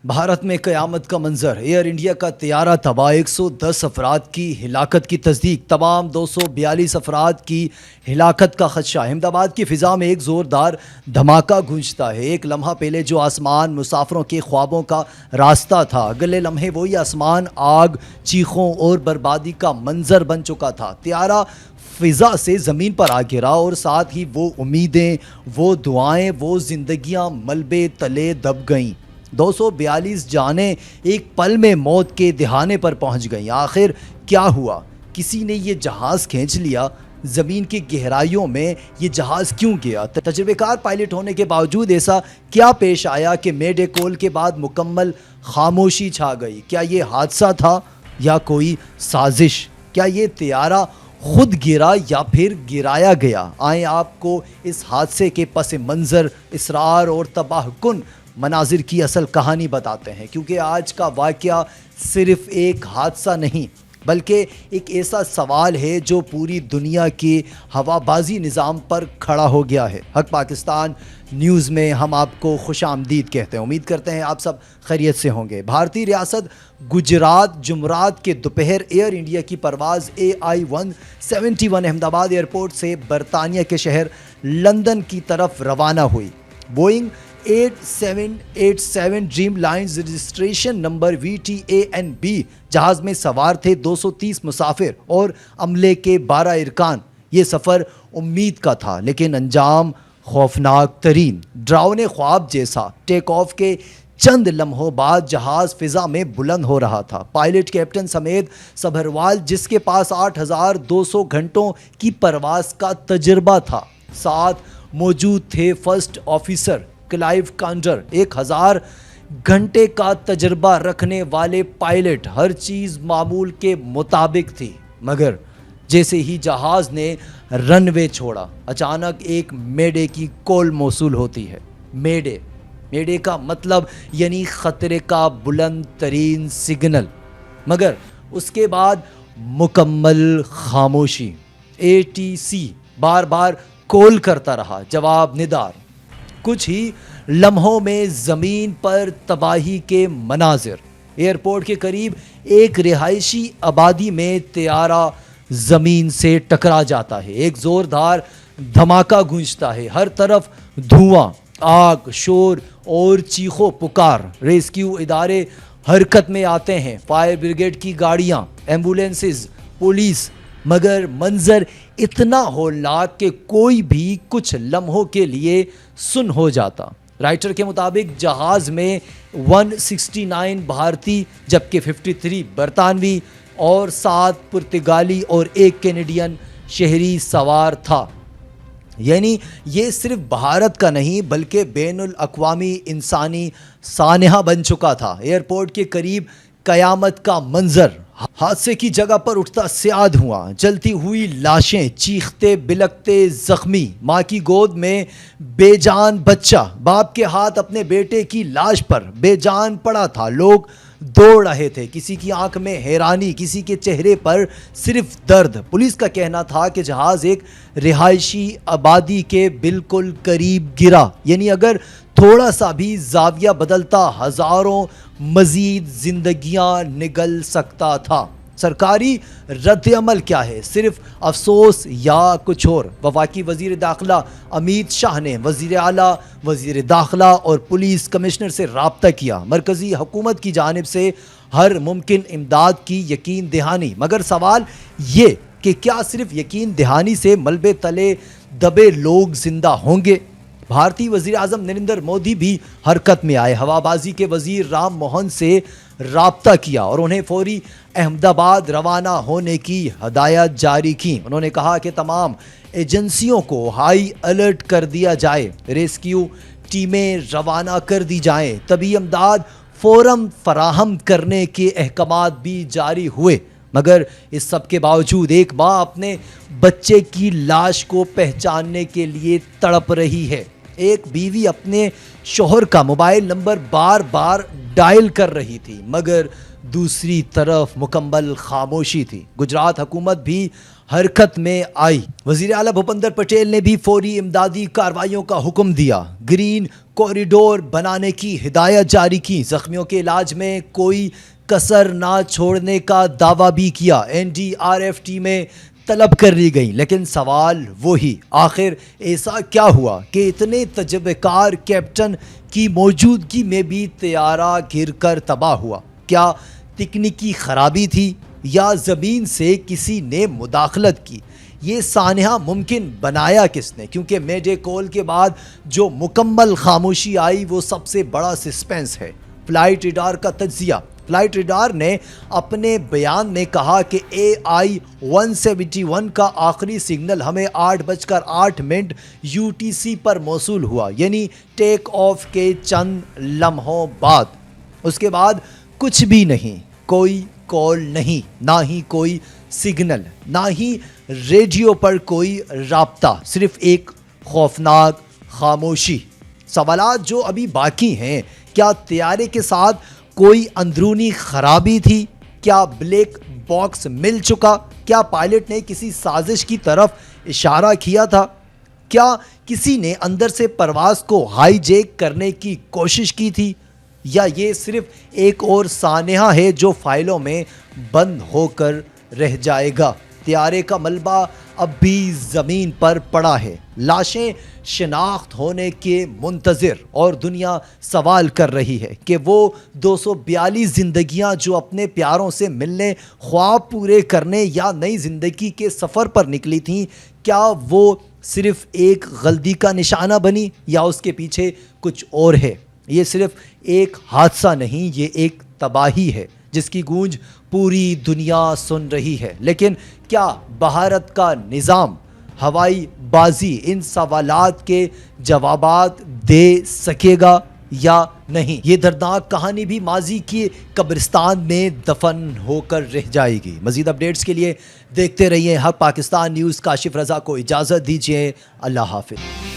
بھارت میں قیامت کا منظر، ایئر انڈیا کا طیارہ تباہ، 110 افراد کی ہلاکت کی تصدیق، تمام 242 افراد کی ہلاکت کا خدشہ۔ احمد آباد کی فضا میں ایک زوردار دھماکہ گونجتا ہے۔ ایک لمحہ پہلے جو آسمان مسافروں کے خوابوں کا راستہ تھا، اگلے لمحے وہی آسمان آگ، چیخوں اور بربادی کا منظر بن چکا تھا۔ طیارہ فضا سے زمین پر آ گرا اور ساتھ ہی وہ امیدیں، وہ دعائیں، وہ زندگیاں ملبے تلے دب گئیں۔ 242 جانیں ایک پل میں موت کے دہانے پر پہنچ گئیں۔ آخر کیا ہوا؟ کسی نے یہ جہاز کھینچ لیا؟ زمین کی گہرائیوں میں یہ جہاز کیوں گیا؟ تجربے کار پائلٹ ہونے کے باوجود ایسا کیا پیش آیا کہ میڈے کال کے بعد مکمل خاموشی چھا گئی؟ کیا یہ حادثہ تھا یا کوئی سازش؟ کیا یہ طیارہ خود گرا یا پھر گرایا گیا؟ آئیں آپ کو اس حادثے کے پس منظر، اسرار اور تباہ کن مناظر کی اصل کہانی بتاتے ہیں، کیونکہ آج کا واقعہ صرف ایک حادثہ نہیں بلکہ ایک ایسا سوال ہے جو پوری دنیا کے ہوا بازی نظام پر کھڑا ہو گیا ہے۔ حق پاکستان نیوز میں ہم آپ کو خوش آمدید کہتے ہیں۔ امید کرتے ہیں آپ سب خیریت سے ہوں گے۔ بھارتی ریاست گجرات جمعرات کے دوپہر ایئر انڈیا کی پرواز AI-171 احمد آباد ایئرپورٹ سے برطانیہ کے شہر لندن کی طرف روانہ ہوئی۔ Boeing 8787 dream lines registration number VTANB جہاز میں سوار تھے 230 مسافر اور عملے کے 12 ارکان۔ یہ سفر امید کا تھا لیکن انجام خوفناک ترین، ڈراؤنے خواب جیسا۔ ٹیک آف کے چند لمحوں بعد جہاز فضا میں بلند ہو رہا تھا۔ پائلٹ کیپٹن سمیت سبھروال، جس کے پاس 8200 گھنٹوں کی پرواز کا تجربہ تھا، ساتھ موجود تھے فرسٹ آفیسر کلائیو کانڈر، 1000 گھنٹے کا تجربہ رکھنے والے پائلٹ۔ ہر چیز معمول کے مطابق تھی، مگر جیسے ہی جہاز نے رن وے چھوڑا، اچانک ایک میڈے کی کال موصول ہوتی ہے۔ میڈے کا مطلب یعنی خطرے کا بلند ترین سگنل، مگر اس کے بعد مکمل خاموشی۔ ATC بار بار کال کرتا رہا، جواب ندار۔ کچھ ہی لمحوں میں زمین پر تباہی کے مناظر۔ ایئرپورٹ کے قریب ایک رہائشی آبادی میں طیارہ زمین سے ٹکرا جاتا ہے۔ ایک زوردار دھماکہ گونجتا ہے، ہر طرف دھواں، آگ، شور اور چیخو پکار۔ ریسکیو ادارے حرکت میں آتے ہیں، فائر بریگیڈ کی گاڑیاں، ایمبولینسز، پولیس، مگر منظر اتنا ہولناک کہ کوئی بھی کچھ لمحوں کے لیے سن ہو جاتا۔ رائٹر کے مطابق جہاز میں 169 بھارتی جبکہ 53 برطانوی اور 7 پرتگالی اور 1 کینیڈین شہری سوار تھا۔ یعنی یہ صرف بھارت کا نہیں بلکہ بین الاقوامی انسانی سانحہ بن چکا تھا۔ ایئرپورٹ کے قریب قیامت کا منظر، حادثے کی جگہ پر اٹھتا سیاہ دھواں، جلتی ہوئی لاشیں، چیختے بلکتے زخمی، ماں کی گود میں بے جان بچہ، باپ کے ہاتھ اپنے بیٹے کی لاش پر بے جان پڑا تھا۔ لوگ دوڑ رہے تھے، کسی کی آنکھ میں حیرانی، کسی کے چہرے پر صرف درد۔ پولیس کا کہنا تھا کہ جہاز ایک رہائشی آبادی کے بالکل قریب گرا، یعنی اگر تھوڑا سا بھی زاویہ بدلتا ہزاروں مزید زندگیاں نگل سکتا تھا۔ سرکاری رد عمل کیا ہے؟ صرف افسوس یا کچھ اور؟ وفاقی وزیر داخلہ امیت شاہ نے وزیر اعلیٰ، وزیر داخلہ اور پولیس کمشنر سے رابطہ کیا۔ مرکزی حکومت کی جانب سے ہر ممکن امداد کی یقین دہانی، مگر سوال یہ کہ کیا صرف یقین دہانی سے ملبے تلے دبے لوگ زندہ ہوں گے؟ بھارتی وزیر اعظم نریندر مودی بھی حرکت میں آئے، ہوا بازی کے وزیر رام موہن سے رابطہ کیا اور انہیں فوری احمد آباد روانہ ہونے کی ہدایت جاری کی۔ انہوں نے کہا کہ تمام ایجنسیوں کو ہائی الرٹ کر دیا جائے، ریسکیو ٹیمیں روانہ کر دی جائیں، طبی امداد فوراً فراہم کرنے کے احکامات بھی جاری ہوئے۔ مگر اس سب کے باوجود ایک ماں اپنے بچے کی لاش کو پہچاننے کے لیے تڑپ رہی ہے۔ ایک بیوی اپنے شوہر کا موبائل نمبر بار بار ڈائل کر رہی تھی مگر دوسری طرف مکمل خاموشی تھی۔ گجرات حکومت بھی حرکت میں آئی۔ وزیر اعلیٰ بھوپندر پٹیل نے بھی فوری امدادی کارروائیوں کا حکم دیا، گرین کوریڈور بنانے کی ہدایت جاری کی، زخمیوں کے علاج میں کوئی کسر نہ چھوڑنے کا دعویٰ بھی کیا۔ NDRF ٹیمیں طلب کر لی گئیں، لیکن سوال وہی، آخر ایسا کیا ہوا کہ اتنے تجربہ کار کیپٹن کی موجودگی میں بھی طیارہ گر کر تباہ ہوا؟ کیا تکنیکی خرابی تھی یا زمین سے کسی نے مداخلت کی؟ یہ سانحہ ممکن بنایا کس نے؟ کیونکہ میڈے کال کے بعد جو مکمل خاموشی آئی وہ سب سے بڑا سسپینس ہے۔ فلائٹ ریڈار کا تجزیہ۔ فلائٹ ریڈار نے اپنے بیان میں کہا کہ AI-171 کا آخری سگنل ہمیں 8:08 UTC پر موصول ہوا، یعنی ٹیک آف کے چند لمحوں بعد۔ اس کے بعد کچھ بھی نہیں، کوئی کال نہیں، نہ ہی کوئی سگنل، نہ ہی ریڈیو پر کوئی رابطہ، صرف ایک خوفناک خاموشی۔ سوالات جو ابھی باقی ہیں، کیا طیارے کے ساتھ کوئی اندرونی خرابی تھی؟ کیا بلیک باکس مل چکا؟ کیا پائلٹ نے کسی سازش کی طرف اشارہ کیا تھا؟ کیا کسی نے اندر سے پرواز کو ہائی جیک کرنے کی کوشش کی تھی؟ یا یہ صرف ایک اور سانحہ ہے جو فائلوں میں بند ہو کر رہ جائے گا؟ طیارے کا ملبہ اب بھی زمین پر پڑا ہے، لاشیں شناخت ہونے کے منتظر، اور دنیا سوال کر رہی ہے کہ وہ 242 زندگیاں جو اپنے پیاروں سے ملنے، خواب پورے کرنے یا نئی زندگی کے سفر پر نکلی تھیں، کیا وہ صرف ایک غلطی کا نشانہ بنی یا اس کے پیچھے کچھ اور ہے؟ یہ صرف ایک حادثہ نہیں، یہ ایک تباہی ہے جس کی گونج پوری دنیا سن رہی ہے۔ لیکن کیا بھارت کا نظام ہوائی بازی ان سوالات کے جوابات دے سکے گا یا نہیں؟ یہ دردناک کہانی بھی ماضی کے قبرستان میں دفن ہو کر رہ جائے گی۔ مزید اپڈیٹس کے لیے دیکھتے رہیے حق پاکستان نیوز۔ کاشف رضا کو اجازت دیجیے، اللہ حافظ۔